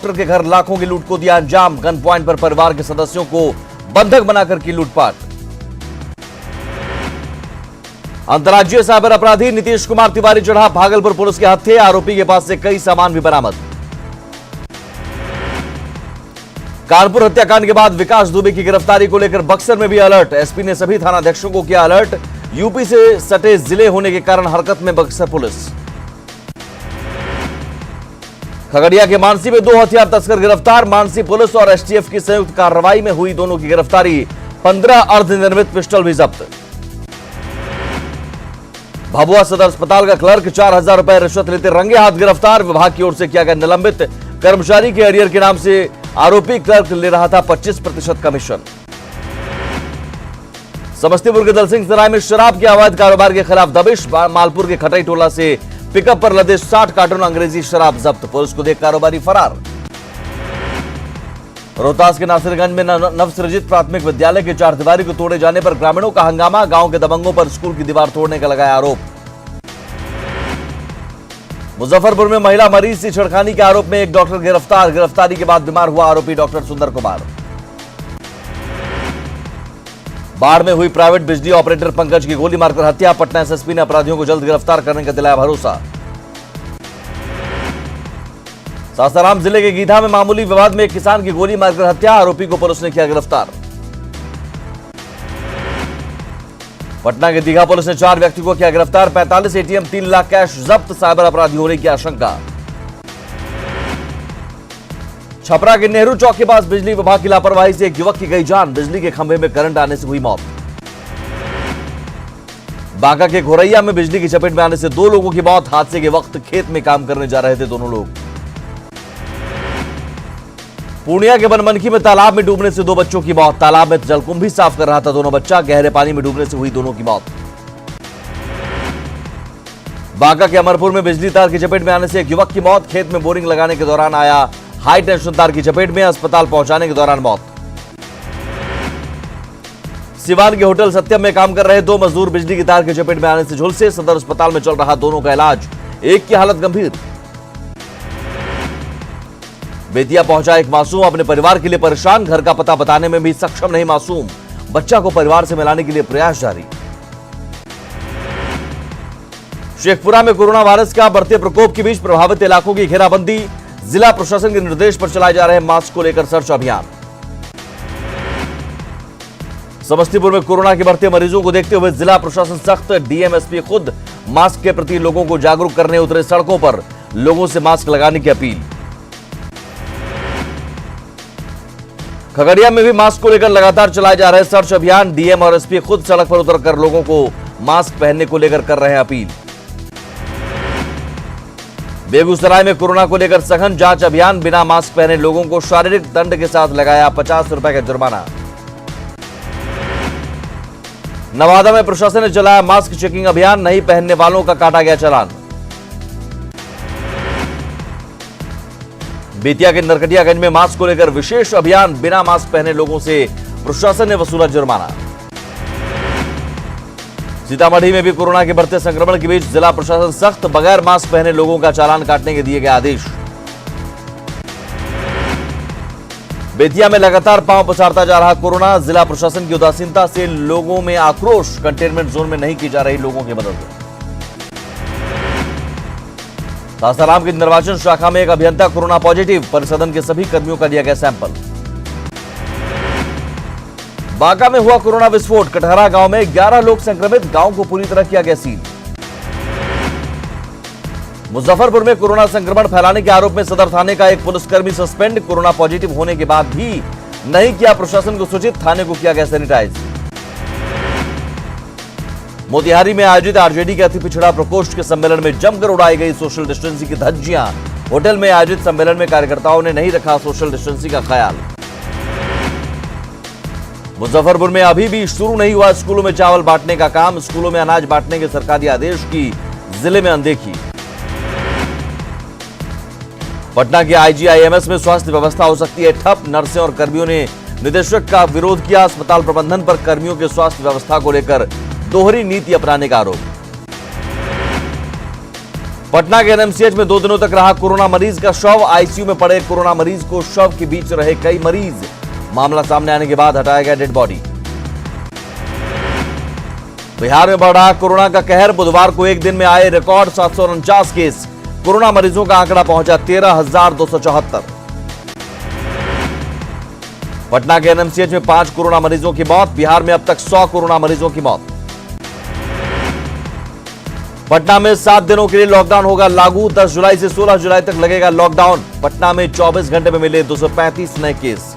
Doctor के घर लाखों की लूट को दिया अंजाम। गन पॉइंट पर परिवार के सदस्यों को बंधक बनाकर की लूटपाट। अंतर्राज्यीय साइबर अपराधी नीतीश कुमार तिवारी चढ़ा भागलपुर पुलिस के हत्थे। आरोपी के पास से कई सामान भी बरामद। कानपुर हत्याकांड के बाद विकास दुबे की गिरफ्तारी को लेकर बक्सर में भी अलर्ट। एसपी ने सभी थानाध्यक्षों को किया अलर्ट। यूपी से सटे जिले होने के कारण हरकत में बक्सर पुलिस। खगड़िया के मानसी में 2 हथियार तस्कर गिरफ्तार। मानसी पुलिस और एसटीएफ की संयुक्त कार्रवाई में हुई दोनों की गिरफ्तारी। 15 अर्धनिर्मित पिस्टल भी जब्त। भभुआ सदर अस्पताल का क्लर्क 4000 रुपए रिश्वत लेते रंगे हाथ गिरफ्तार। विभाग की ओर से किया गया निलंबित। कर्मचारी के एरियर के नाम से आरोपी क्लर्क ले रहा था 25% कमीशन। समस्तीपुर के दलसिंह सराय में शराब के अवैध कारोबार के खिलाफ दबिश। मालपुर के खटाई टोला से पिकअप पर लदे 60 कार्टून अंग्रेजी शराब जब्त। पुलिस को देख कारोबारी फरार। रोहतास के नासिरगंज में नवसृजित प्राथमिक विद्यालय के 4 दीवारी को तोड़े जाने पर ग्रामीणों का हंगामा। गांव के दबंगों पर स्कूल की दीवार तोड़ने का लगाया आरोप। मुजफ्फरपुर में महिला मरीज से छेड़खानी के आरोप में एक डॉक्टर गिरफ्तार। गिरफ्तारी के बाद बीमार हुआ आरोपी डॉक्टर सुंदर कुमार। बाढ़ में हुई प्राइवेट बिजली ऑपरेटर पंकज की गोली मारकर हत्या। पटना एसएसपी ने अपराधियों को जल्द गिरफ्तार करने का दिलाया भरोसा। सासाराम जिले के गीधा में मामूली विवाद में एक किसान की गोली मारकर हत्या। आरोपी को पुलिस ने किया गिरफ्तार। पटना के दीघा पुलिस ने 4 व्यक्ति को किया गिरफ्तार। 45 एटीएम 3 लाख कैश जब्त। साइबर अपराधी होने की आशंका। छपरा के नेहरू चौक के पास बिजली विभाग की लापरवाही से एक युवक की गई जान। बिजली के खंभे में करंट आने से हुई मौत। बांका के घोरैया में बिजली की चपेट में आने से 2 लोगों की मौत। हादसे के वक्त खेत में काम करने जा रहे थे दोनों लोग। पूर्णिया के बनमनखी में तालाब में डूबने से 2 बच्चों की मौत। तालाब में जलकुंभी साफ कर रहा था दोनों बच्चा। गहरे पानी में डूबने से हुई दोनों की मौत। बांका के अमरपुर में बिजली तार की चपेट में आने से एक युवक की मौत। खेत में बोरिंग लगाने के दौरान आया हाई टेंशन तार की चपेट में। अस्पताल पहुंचाने के दौरान मौत। सिवान के होटल सत्यम में काम कर रहे 2 मजदूर बिजली की तार की चपेट में आने से झुलसे। सदर अस्पताल में चल रहा दोनों का इलाज। एक की हालत गंभीर। बेतिया पहुंचा एक मासूम अपने परिवार के लिए परेशान। घर का पता बताने में भी सक्षम नहीं मासूम। बच्चा को परिवार से मिलाने के लिए प्रयास जारी। शेखपुरा में कोरोना वायरस का बढ़ते प्रकोप के बीच प्रभावित इलाकों की घेराबंदी। जिला प्रशासन के निर्देश पर चलाए जा रहे मास्क को लेकर सर्च अभियान। समस्तीपुर में कोरोना के बढ़ते मरीजों को देखते हुए जिला प्रशासन सख्त। डीएमएसपी खुद मास्क के प्रति लोगों को जागरूक करने उतरे सड़कों पर। लोगों से मास्क लगाने की अपील। खगड़िया में भी मास्क को लेकर लगातार चलाए जा रहे सर्च अभियान। डीएम और एसपी खुद सड़क पर उतरकर लोगों को मास्क पहनने को लेकर कर रहे हैं अपील। बेगूसराय में कोरोना को लेकर सघन जांच अभियान। बिना मास्क पहने लोगों को शारीरिक दंड के साथ लगाया 50 रुपए का जुर्माना। नवादा में प्रशासन ने चलाया मास्क चेकिंग अभियान। नहीं पहनने वालों का काटा गया चालान। बेतिया के नरकटियागंज में मास्क को लेकर विशेष अभियान। बिना मास्क पहने लोगों से प्रशासन ने वसूला जुर्माना। सीतामढ़ी में भी कोरोना के बढ़ते संक्रमण के बीच जिला प्रशासन सख्त। बगैर मास्क पहने लोगों का चालान काटने के दिए गए आदेश। बेतिया में लगातार पांव पसारता जा रहा कोरोना। जिला प्रशासन की उदासीनता से लोगों में आक्रोश। कंटेनमेंट जोन में नहीं की जा रही लोगों की मदद। सासाराम की निर्वाचन शाखा में एक अभियंता कोरोना पॉजिटिव। परिसदन के सभी कर्मियों का लिया गया सैंपल। बांका में हुआ कोरोना विस्फोट। कटहरा गांव में 11 लोग संक्रमित। गांव को पूरी तरह किया गया सील। मुजफ्फरपुर में कोरोना संक्रमण फैलाने के आरोप में सदर थाने का एक पुलिसकर्मी सस्पेंड। कोरोना पॉजिटिव होने के बाद भी नहीं किया प्रशासन को सूचित। थाने को किया गया सैनिटाइज। मोतिहारी में आयोजित आरजेडी के अति पिछड़ा प्रकोष्ठ के सम्मेलन में जमकर उड़ाई गई सोशल डिस्टेंसिंग की धज्जियां। होटल में आयोजित सम्मेलन में कार्यकर्ताओं ने नहीं रखा सोशल डिस्टेंसिंग का ख्याल। मुजफ्फरपुर में अभी भी शुरू नहीं हुआ स्कूलों में चावल बांटने का काम। स्कूलों में अनाज बांटने के सरकारी आदेश की जिले में अनदेखी। पटना के आईजीआईएमएस में स्वास्थ्य व्यवस्था हो सकती है ठप। नर्सें और कर्मियों ने निदेशक का विरोध किया। अस्पताल प्रबंधन पर कर्मियों के स्वास्थ्य व्यवस्था को लेकर दोहरी नीति अपनाने का आरोप। पटना के एनएमसीएच में 2 दिनों तक रहा कोरोना मरीज का शव। आईसीयू में पड़े कोरोना मरीज को शव के बीच रहे कई मरीज। मामला सामने आने के बाद हटाया गया डेड बॉडी। बिहार में बढ़ रहा कोरोना का कहर। बुधवार को एक दिन में आए रिकॉर्ड 749 केस। कोरोना मरीजों का आंकड़ा पहुंचा 13,274। पटना के एनएमसीएच में 5 कोरोना मरीजों की मौत। बिहार में अब तक 100 कोरोना मरीजों की मौत। पटना में 7 दिनों के लिए लॉकडाउन होगा लागू। 10 जुलाई से 16 जुलाई तक लगेगा लॉकडाउन। पटना में 24 घंटे में मिले 235 नए केस।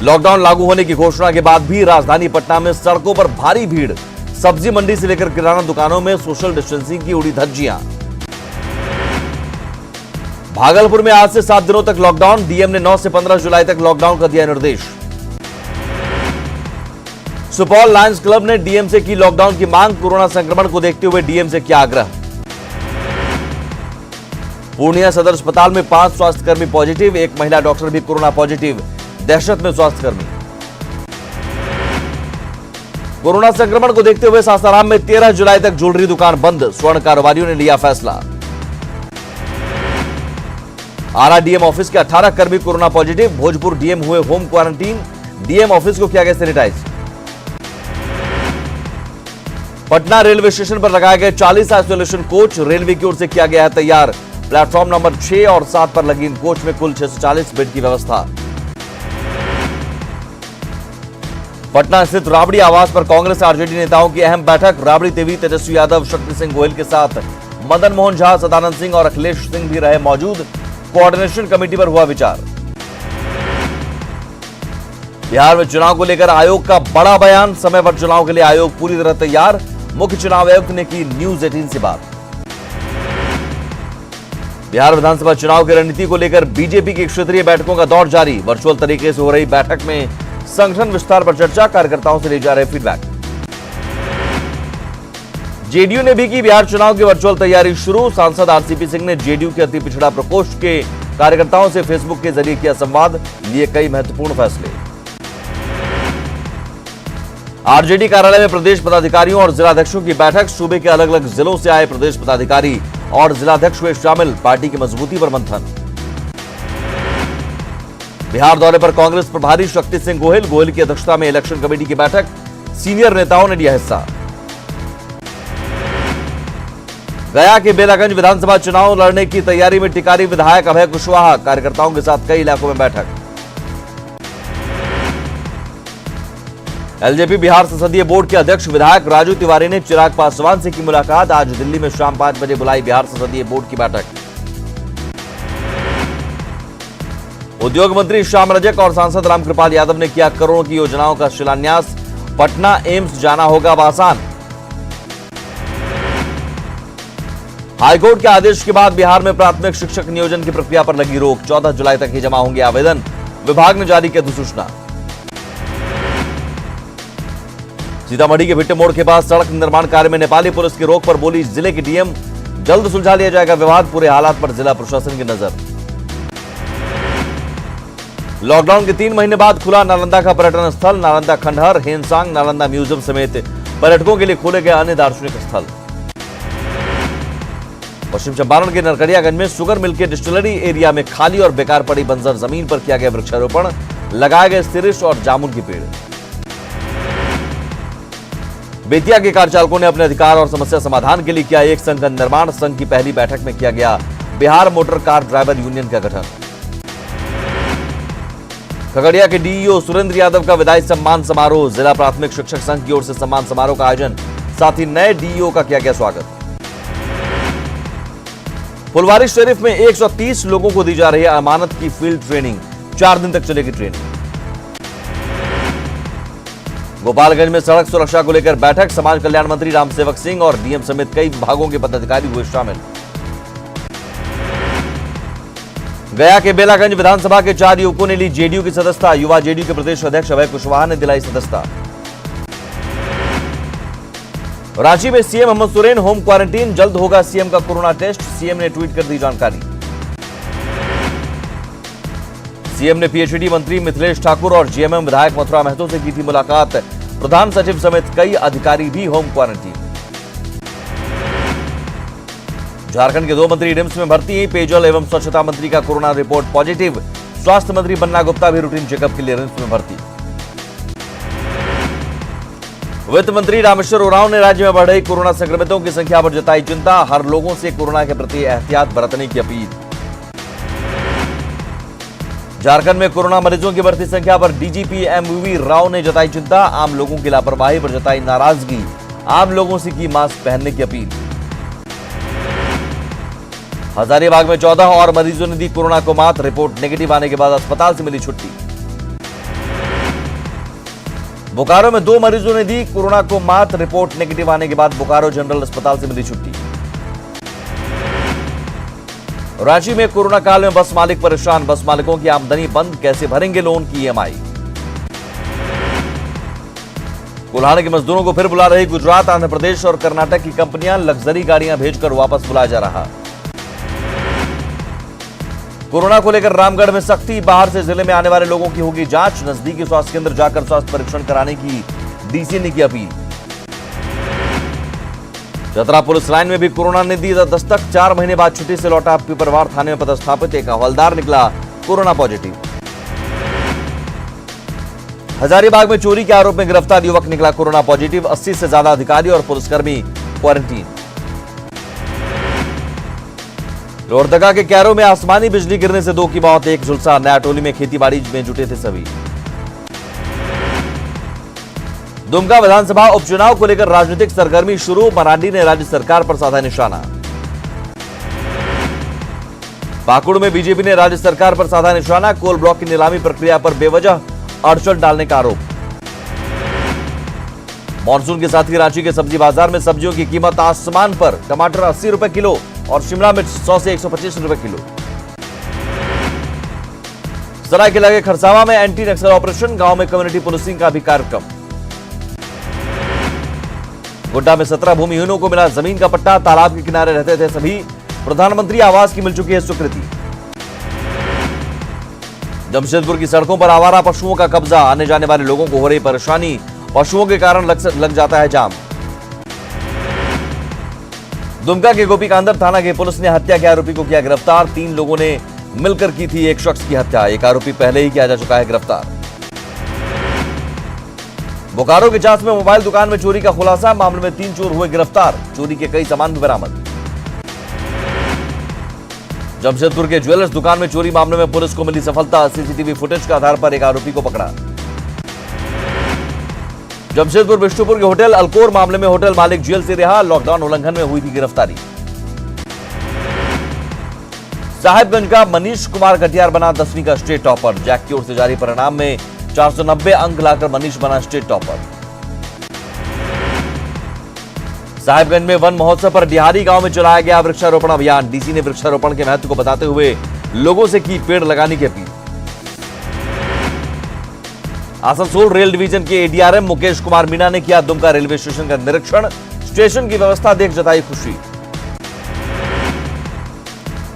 लॉकडाउन लागू होने की घोषणा के बाद भी राजधानी पटना में सड़कों पर भारी भीड़। सब्जी मंडी से लेकर किराना दुकानों में सोशल डिस्टेंसिंग की उड़ी धज्जियां। भागलपुर में आज से 7 दिनों तक लॉकडाउन। डीएम ने 9 से 15 जुलाई तक लॉकडाउन का दिया निर्देश। सुपौल लायंस क्लब ने डीएम से की लॉकडाउन की मांग। कोरोना संक्रमण को देखते हुए डीएम से किया आग्रह। पूर्णिया सदर अस्पताल में 5 स्वास्थ्यकर्मी पॉजिटिव। एक महिला डॉक्टर भी कोरोना पॉजिटिव। दहशत में स्वास्थ्यकर्मी। कोरोना संक्रमण को देखते हुए सासाराम में 13 जुलाई तक ज्वेलरी दुकान बंद। स्वर्ण कारोबारियों ने लिया फैसला। आरा डीएम ऑफिस के 18 कर्मी कोरोना पॉजिटिव। भोजपुर डीएम हुए होम क्वारंटीन। डीएम ऑफिस को किया गया सैनिटाइज। पटना रेलवे स्टेशन पर लगाए गए 40 आइसोलेशन कोच। रेलवे की ओर से किया गया है तैयार। प्लेटफॉर्म नंबर 6 और 7 पर लगी इन कोच में कुल 640 बेड की व्यवस्था। पटना स्थित राबड़ी आवास पर कांग्रेस आरजेडी नेताओं की अहम बैठक। राबड़ी देवी, तेजस्वी यादव, शक्ति सिंह गोयल के साथ मदन मोहन झा, सदानंद सिंह और अखिलेश सिंह भी रहे मौजूद। कोऑर्डिनेशन कमेटी पर हुआ विचार। बिहार में चुनाव को लेकर आयोग का बड़ा बयान। समय पर चुनाव के लिए आयोग पूरी तरह तैयार। मुख्य चुनाव आयुक्त ने की न्यूज 18 से बात। बिहार विधानसभा चुनाव की रणनीति को लेकर बीजेपी की क्षेत्रीय बैठकों का दौर जारी। वर्चुअल तरीके से हो रही बैठक में संगठन विस्तार पर चर्चा। कार्यकर्ताओं से ले जा रहे फीडबैक। जेडीयू ने भी की बिहार चुनाव की वर्चुअल तैयारी शुरू। सांसद आरसीपी सिंह ने जेडीयू के अति पिछड़ा प्रकोष्ठ के कार्यकर्ताओं से फेसबुक के जरिए किया संवाद। लिए कई महत्वपूर्ण फैसले। आरजेडी कार्यालय में प्रदेश पदाधिकारियों और जिलाध्यक्षों की बैठक। सूबे के अलग अलग जिलों से आए प्रदेश पदाधिकारी और जिलाध्यक्ष हुए शामिल। पार्टी की मजबूती पर मंथन। बिहार दौरे पर कांग्रेस प्रभारी शक्ति सिंह गोयल। गोयल की अध्यक्षता में इलेक्शन कमेटी की बैठक। सीनियर नेताओं ने लिया हिस्सा। गया के बेलागंज विधानसभा चुनाव लड़ने की तैयारी में टिकारी विधायक अभय कुशवाहा। कार्यकर्ताओं के साथ कई इलाकों में बैठक। एलजेपी बिहार संसदीय बोर्ड के अध्यक्ष विधायक राजू तिवारी ने चिराग पासवान से की मुलाकात। आज दिल्ली में शाम 5 बजे बुलाई बिहार संसदीय बोर्ड की बैठक। उद्योग मंत्री श्याम रजक और सांसद रामकृपाल यादव ने किया करोड़ों की योजनाओं का शिलान्यास। पटना एम्स जाना होगा अब आसान। हाईकोर्ट के आदेश के बाद बिहार में प्राथमिक शिक्षक नियोजन की प्रक्रिया पर लगी रोक। 14 जुलाई तक ही जमा होंगे आवेदन। विभाग ने जारी की अधिसूचना। सीतामढ़ी के भिट्टे मोड़ के पास सड़क निर्माण कार्य में नेपाली पुलिस की रोक पर बोली जिले के डीएम। जल्द सुलझा लिया जाएगा विवाद। पूरे हालात पर जिला प्रशासन की नजर। लॉकडाउन के 3 महीने बाद खुला नालंदा का पर्यटन स्थल। नालंदा खंडहर, हेनसांग, नालंदा म्यूजियम समेत पर्यटकों के लिए खोले गए अन्य दार्शनिक स्थल। पश्चिम चंपारण के नरकड़ियागंज में शुगर मिल के डिस्टिलरी एरिया में खाली और बेकार पड़ी बंजर जमीन पर किया गया वृक्षारोपण। लगाए गए सिरिश और जामुन के पेड़। बेतिया के कार चालकों ने अपने अधिकार और समस्या समाधान के लिए किया एक संघ का निर्माण। संघ की पहली बैठक में किया गया Bihar motor car driver union का गठन। खगड़िया के डीईओ सुरेंद्र यादव का विदाई सम्मान समारोह। जिला प्राथमिक शिक्षक संघ की ओर से सम्मान समारोह का आयोजन। साथ ही नए डीईओ का किया गया स्वागत। फुलवारी शरीफ में 130 लोगों को दी जा रही है अमानत की फील्ड ट्रेनिंग। 4 दिन तक चलेगी ट्रेनिंग। गोपालगंज में सड़क सुरक्षा को लेकर बैठक। समाज कल्याण मंत्री रामसेवक सिंह और डीएम समेत कई विभागों के पदाधिकारी हुए शामिल। गया के बेलागंज विधानसभा के 4 युवकों ने ली जेडीयू की सदस्यता। युवा जेडीयू के प्रदेश अध्यक्ष अभय कुशवाहा ने दिलाई सदस्यता। रांची में CM Hemant Soren home quarantine. जल्द होगा सीएम का कोरोना टेस्ट। सीएम ने ट्वीट कर दी जानकारी। सीएम ने पीएचईडी मंत्री मिथिलेश ठाकुर और जेएमएम विधायक मथुरा महतो से की थी मुलाकात। प्रधान सचिव समेत कई अधिकारी भी होम क्वारंटीन। झारखंड के 2 मंत्री रिम्स में भर्ती। पेयजल एवं स्वच्छता मंत्री का कोरोना रिपोर्ट पॉजिटिव। स्वास्थ्य मंत्री बन्ना गुप्ता भी रूटीन चेकअप के लिए रिम्स में भर्ती। वित्त मंत्री रामेश्वर उरांव ने राज्य में बढ़ रही कोरोना संक्रमितों की संख्या पर जताई चिंता। हर लोगों से कोरोना के प्रति एहतियात बरतने की अपील। झारखंड में कोरोना मरीजों की बढ़ती संख्या पर डीजीपी एमवीवी राव ने जताई चिंता। आम लोगों की लापरवाही पर जताई नाराजगी। आम लोगों से की मास्क पहनने की अपील। हजारीबाग में 14 और मरीजों ने दी कोरोना को मात। रिपोर्ट नेगेटिव आने के बाद अस्पताल से मिली छुट्टी। बोकारो में 2 मरीजों ने दी कोरोना को मात। रिपोर्ट नेगेटिव आने के बाद बोकारो जनरल अस्पताल से मिली छुट्टी। रांची में कोरोना काल में बस मालिक परेशान। बस मालिकों की आमदनी बंद, कैसे भरेंगे लोन की ईएमआई। कुल्हाड़ी के मजदूरों को फिर बुला रही गुजरात, आंध्र प्रदेश और कर्नाटक की कंपनियां। लग्जरी गाड़ियां भेजकर वापस बुलाया जा रहा। कोरोना को लेकर रामगढ़ में सख्ती। बाहर से जिले में आने वाले लोगों की होगी जांच। नजदीकी स्वास्थ्य केंद्र जाकर स्वास्थ्य परीक्षण कराने की डीसी ने की अपील। चतरा पुलिस लाइन में भी कोरोना ने दी दस्तक। 4 महीने बाद छुट्टी से लौटा पिपरवार थाने में पदस्थापित एक हवलदार निकला कोरोना पॉजिटिव। हजारीबाग में चोरी के आरोप में गिरफ्तार युवक निकला कोरोना पॉजिटिव। 80 से ज्यादा अधिकारी और पुलिसकर्मी क्वारंटीन। लोहरदगा के कैरो में आसमानी बिजली गिरने से 2 की मौत, 1 झुलसा। नया टोली में खेतीबाड़ी में जुटे थे सभी। दुमका विधानसभा उपचुनाव को लेकर राजनीतिक सरगर्मी शुरू। मरांडी ने राज्य सरकार पर साधा निशाना। पाकुड़ में बीजेपी ने राज्य सरकार पर साधा निशाना। कोल ब्लॉक की नीलामी प्रक्रिया पर बेवजह अड़चन डालने का आरोप। मानसून के साथ ही रांची के सब्जी बाजार में सब्जियों की कीमत आसमान पर। टमाटर 80 रुपए किलो और शिमला मिर्च 100 से 125 रुपए किलो। सरायकेला के खरसावा में एंटी नक्सल ऑपरेशन। गांव में कम्युनिटी पुलिसिंग का भी कार्यक्रम। गोड्डा में 17 भूमिहीनों को मिला जमीन का पट्टा। तालाब के किनारे रहते थे सभी। प्रधानमंत्री आवास की मिल चुकी है स्वीकृति। जमशेदपुर की सड़कों पर आवारा पशुओं का कब्जा। आने जाने वाले लोगों को हो रही परेशानी। पशुओं के कारण लग जाता है जाम। दुमका के गोपीकांदर थाना की पुलिस ने हत्या के आरोपी को किया गिरफ्तार। 3 लोगों ने मिलकर की थी एक शख्स की हत्या। एक आरोपी पहले ही किया जा चुका है गिरफ्तार। बोकारो के चास में मोबाइल दुकान में चोरी का खुलासा। मामले में 3 चोर हुए गिरफ्तार। चोरी के कई सामान भी बरामद। जमशेदपुर के ज्वेलर्स दुकान में चोरी मामले में पुलिस को मिली सफलता। सीसीटीवी फुटेज के आधार पर एक आरोपी को पकड़ा। जमशेदपुर विष्णुपुर के होटल अल्कोर मामले में होटल मालिक जेल से रिहा। लॉकडाउन उल्लंघन में हुई थी गिरफ्तारी। साहिबगंज का मनीष कुमार कटियार बना 10वीं का स्टेट टॉपर। जैक की ओर से जारी परिणाम में 490 अंक लाकर मनीष बना स्टेट टॉपर। साहिबगंज में वन महोत्सव पर डिहारी गांव में चलाया गया वृक्षारोपण अभियान। डीसी ने वृक्षारोपण के महत्व को बताते हुए लोगों से की पेड़ लगाने की अपील। आसनसोल रेल डिवीजन के एडीआरएम मुकेश कुमार मीणा ने किया दुमका रेलवे स्टेशन का निरीक्षण। स्टेशन की व्यवस्था देख जताई खुशी।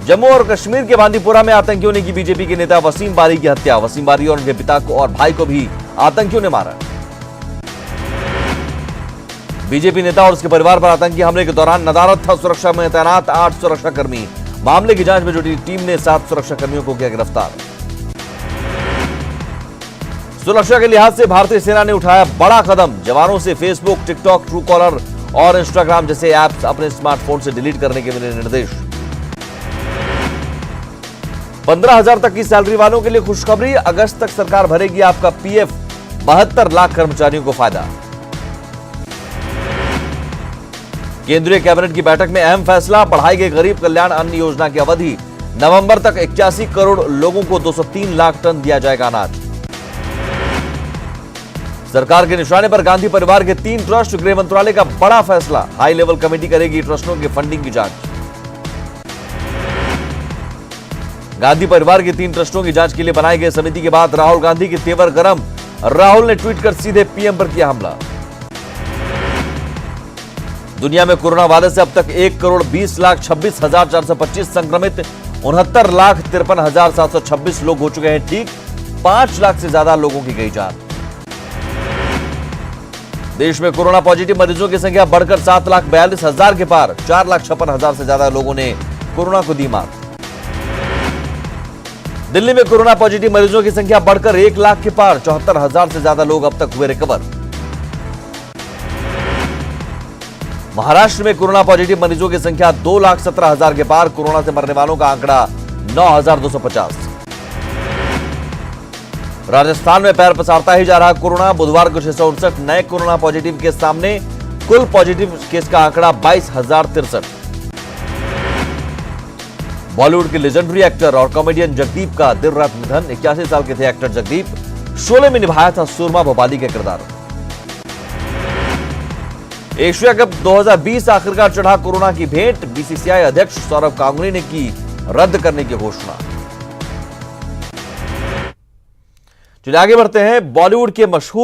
जम्मू और कश्मीर के बांदीपुरा में आतंकियों ने की बीजेपी के नेता वसीम बारी की हत्या। वसीम बारी और उनके पिता को और भाई को भी आतंकियों ने मारा। बीजेपी नेता और उसके परिवार पर आतंकी हमले के दौरान नदारद था सुरक्षा में तैनात 8 सुरक्षाकर्मी। मामले की जांच में जुटी टीम ने 7 सुरक्षाकर्मियों को किया गिरफ्तार। सुरक्षा के लिहाज से भारतीय सेना ने उठाया बड़ा कदम। जवानों से फेसबुक, टिकटॉक, ट्रू कॉलर और इंस्टाग्राम जैसे ऐप्स अपने स्मार्टफोन से डिलीट करने के मिले निर्देश। 15,000 तक की सैलरी वालों के लिए खुशखबरी। अगस्त तक सरकार भरेगी आपका पीएफ। 72 लाख कर्मचारियों को फायदा। केंद्रीय कैबिनेट की बैठक में अहम फैसला। बढ़ाई गई गरीब कल्याण अन्न योजना की अवधि। नवंबर तक 81 करोड़ लोगों को 203 लाख टन दिया जाएगा अनाज। सरकार के निशाने पर गांधी परिवार के 3 ट्रस्ट। गृह मंत्रालय का बड़ा फैसला। हाई लेवल कमेटी करेगी ट्रस्टों के फंडिंग की जांच। गांधी परिवार के 3 ट्रस्टों की जांच के लिए बनाई गई समिति के बाद राहुल गांधी के तेवर गरम। राहुल ने ट्वीट कर सीधे पीएम पर किया हमला। दुनिया में कोरोना वायरस से अब तक 1,20,26,425 संक्रमित। 69,53,726 लोग हो चुके हैं ठीक। 5 लाख से ज्यादा लोगों की गई जान। देश में कोरोना पॉजिटिव मरीजों की संख्या बढ़कर 7,42,000 के पार। 4,56,000 से ज्यादा लोगों ने कोरोना को दी मात। दिल्ली में कोरोना पॉजिटिव मरीजों की संख्या बढ़कर 1 लाख के पार। 74,000 से ज्यादा लोग अब तक हुए रिकवर। महाराष्ट्र में कोरोना पॉजिटिव मरीजों की संख्या 2,17,000 के पार। कोरोना से मरने वालों का आंकड़ा 9,250। राजस्थान में पैर पसारता ही जा रहा कोरोना। बुधवार को 659 नए कोरोना पॉजिटिव केस सामने। कुल पॉजिटिव केस का आंकड़ा 22,063। बॉलीवुड के लेजेंडरी एक्टर और कॉमेडियन जगदीप का देर रात निधन। 81 साल के थे एक्टर जगदीप। शोले में निभाया था सुरमा भोपाली के किरदार। एशिया कप 2020 आखिरकार चढ़ा कोरोना की भेंट। बीसीसीआई अध्यक्ष सौरव गांगुली ने की रद्द करने की घोषणा। चलिए आगे बढ़ते हैं। बॉलीवुड के मशहूर